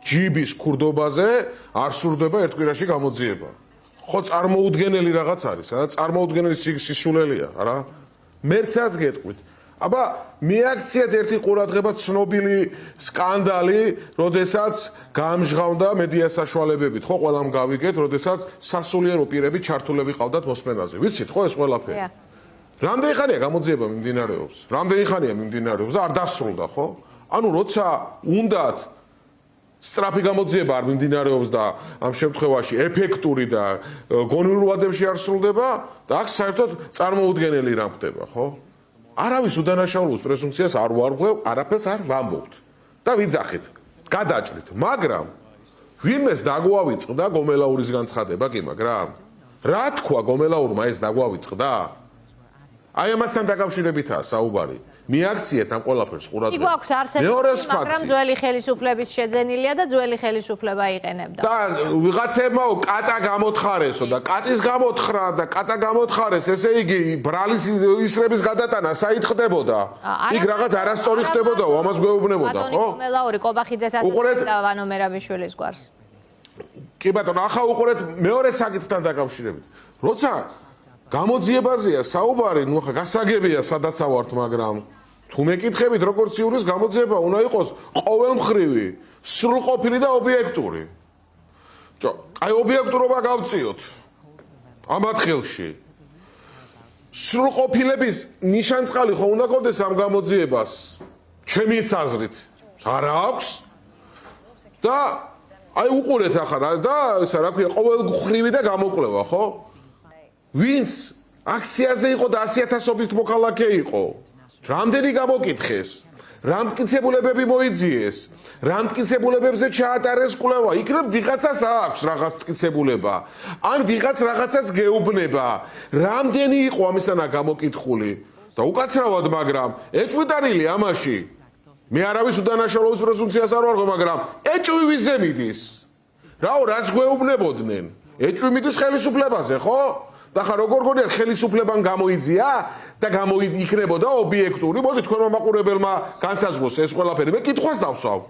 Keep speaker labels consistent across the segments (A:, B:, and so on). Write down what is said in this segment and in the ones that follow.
A: ჯიბის ქურდობაზე არ სურდება ერთ კვირაში გამოძიება. ხო წარმოუდგენელი რაღაც არის, სადაც წარმოუდგენელი სისულელია, რა. მერცაც გეტყვით. აბა მიაქციათ ერთი ყურადღება ცნობილი სკანდალი, როდესაც გამჟღავნდა მედია საშუალებებით, ხო ყველამ გავიგეთ, როდესაც სასულიერო პირები ჩართულები ყავდათ მოსმენაზე. ვიცით ხო ეს ყველაფერი? რამდენი ხანია გამოძიება მიმდინარეობს? რამდენი ხანია მიმდინარეობს და არ დასრულდა, ხო? ანუ როცა უნდათ სწრაფი გამოძიება არ მიმდინარეობს და ამ შემთხვევაში ეფექტური და გონიურ ვადებში არ სრულდება და აქ საერთოდ წარმოუდგენელი რამ ხდება, ხო? არავის უდანაშაულობის პრეზუმპციას არ ვარღვევ, არაფერს არ ვამბობთ და ვიძახით, გადაჭრით, მაგრამ ვინმეს დაგვავიწყდა გომელაურის განცხადება კი, მაგრამ რა თქვა გომელაურმა ეს დაგვავიწყდა? აი ამასთან დაკავშირებითაა საუბარი. მიაქციეთ ამ ყველაფერს ყურადღება.
B: იქ გვაქვს არსებობს, მაგრამ ძველი ხელისუფლების შეძენილია და ძველი ხელისუფლება იყენებდა.
A: და ვიღაცებმა კატა გამოთხარესო და კატის გამოთხრა და კატა გამოთხარეს, ესე იგი ბრალის ისრების გადატანა საით ხდებოდა? იქ რაღაც არასწორი ხდებოდა, ამას გვეუბნებოდა, ხო?
B: მელაური კობახიძეს ასწავლიდა ვანო მერაბიშვილის გვარს.
A: კი ბატონო, ახლა უყურეთ მეორე საკითხთან დაკავშირებით. როცა გამოძიებაზეა საუბარი, ნუ ხა გასაგებია სადაც ავართ, მაგრამ თუ მეკითხებით როგორც ციურის გამოძიება უნდა იყოს ყოველმხრივი, სრულყოფილი და ობიექტური. აი ობიექტურობა გავწიოთ ამ ათხელში. სრულყოფილების ნიშანწყალი ხო უნდა გქონდეს ამ გამოძიებას? ჩემი აზრით არა აქვს. და აი უყურეთ ახლა და ისა რა ქვია ყოველმხრივი და გამოკვლევა, ხო? ვინც აქციაზე იყო და 100,000-ობით მოქალაქე იყო? რამდენი გამოკითხეს? რა მტკიცებულებები მოიძიეს? რა მტკიცებულებებზე ჩაატარეს კვლევა? იქნებ ვიღაცას აქვს რაღაც მტკიცებულება. ან ვიღაც რაღაცას გეუბნება. რამდენი იყო ამისანა გამოკითხული? და უკაცრავად, მაგრამ ეჭვიტანილი ამაში. მე არავის უდანაშაულობის პრეზუმპციას არ ვარღვევ, მაგრამ ეჭვი ვიზე მიდის? რაო, რაც გვეუბნებოდნენ? ეჭვი მიდის ხელისუფლებაზე, ხო? და ხა როგორ გონიათ ხელისუფლებამ გამოიძია და გამოიქნებოდა ობიექტური, მოდი თქვენმა მაყურებელმა განსაზღვროს ეს ყველაფერი. მე კითხვას დავსვავ.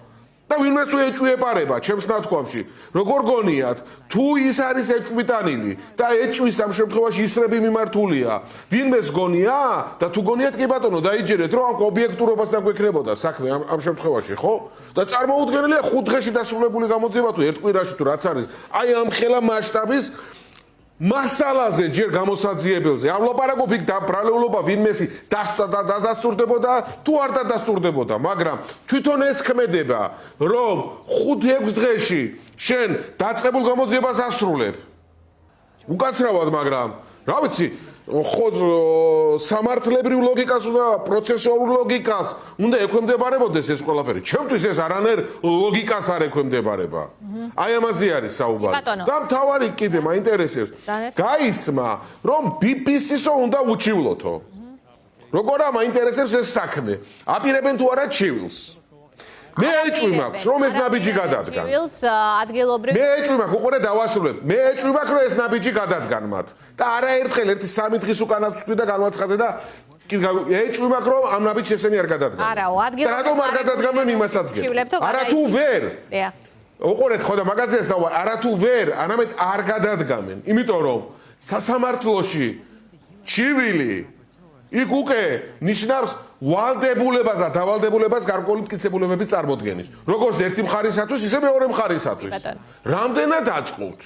A: და ვინმეს თუ ეჭვი ეპარება ჩემს ნათქვამში, როგორ გონიათ, თუ ის არის ეჭვიტანილი და ეჭვის ამ შემთხვევაში ისრები მიმართულია, ვინმეს გონია და თუ გონიათ კი ბატონო, დაიჯერეთ, რომ ამ ობიექტურობას დაგვექნებოდა საქმე ამ შემთხვევაში, ხო? და წარმოუდგენელია 5 დღეში დასრულებული გამოძიება თუ ერთ კვირაში თუ რაც არის, აი ამ ხელა მასშტაბის მასალაზე ჯერ გამოსაძიებელზე არ ვლაპარაკობ იქ დაბრალეულობა ვინმესი დასტურდებოდა თუ არ დადასტურდებოდა, მაგრამ თვითონ ეს ქმედება, რომ 5-6 დღეში შენ დაწყებულ გამოძიებას ასრულებ. უკაცრავად, მაგრამ რა ვიცი, ხო სამართლებრივ ლოგიკას და პროცესუალურ ლოგიკას უნდა ექვემდებარებოდეს ეს ყველაფერი. ჩემთვის ეს არანაირ ლოგიკას არ ექვემდებარება. აი ამაზე არის საუბარი. და მთავარი კიდე მაინტერესებს. გაისმა, რომ BBC-სო უნდა უჩივლოთო. როგორ მაინტერესებს ეს საქმე? აპირებენ თუ არა ჩივილს? მე ეჭვი მაქვს, რომ ეს ნაბიჯი გადადგან.
B: ჩივილს ადგილობრივ
A: მე ეჭვი მაქვს, უყურე დავასრულებ. მე ეჭვი მაქვს, რომ ეს ნაბიჯი გადადგან მათ. და არაერთხელ ერთი 3 დღის უკანაც ვთქვი და განვაცხადე და ეჭვი მაქვს, რომ ამ ნაბიჯს ესენი არ გადადგან.
B: არაო, ადგილობრივ.
A: რატომ არ გადადგამენ იმასაც გეტყვი? არა თუ ვერ.
B: დიახ.
A: უყურეთ ხო და მაგაზია საუბარი, არა თუ ვერ, არამედ არ გადადგამენ. იმიტომ რომ სასამართლოში ჩივილი იქ უკვე ნიშნავს ვალდებულებას და დავალდებულებას გარკვეული მტკიცებულებების წარმოდგენის. როგორც ერთი მხარისათვის, ისე მეორე მხარისათვის. რამდენად აწყობთ?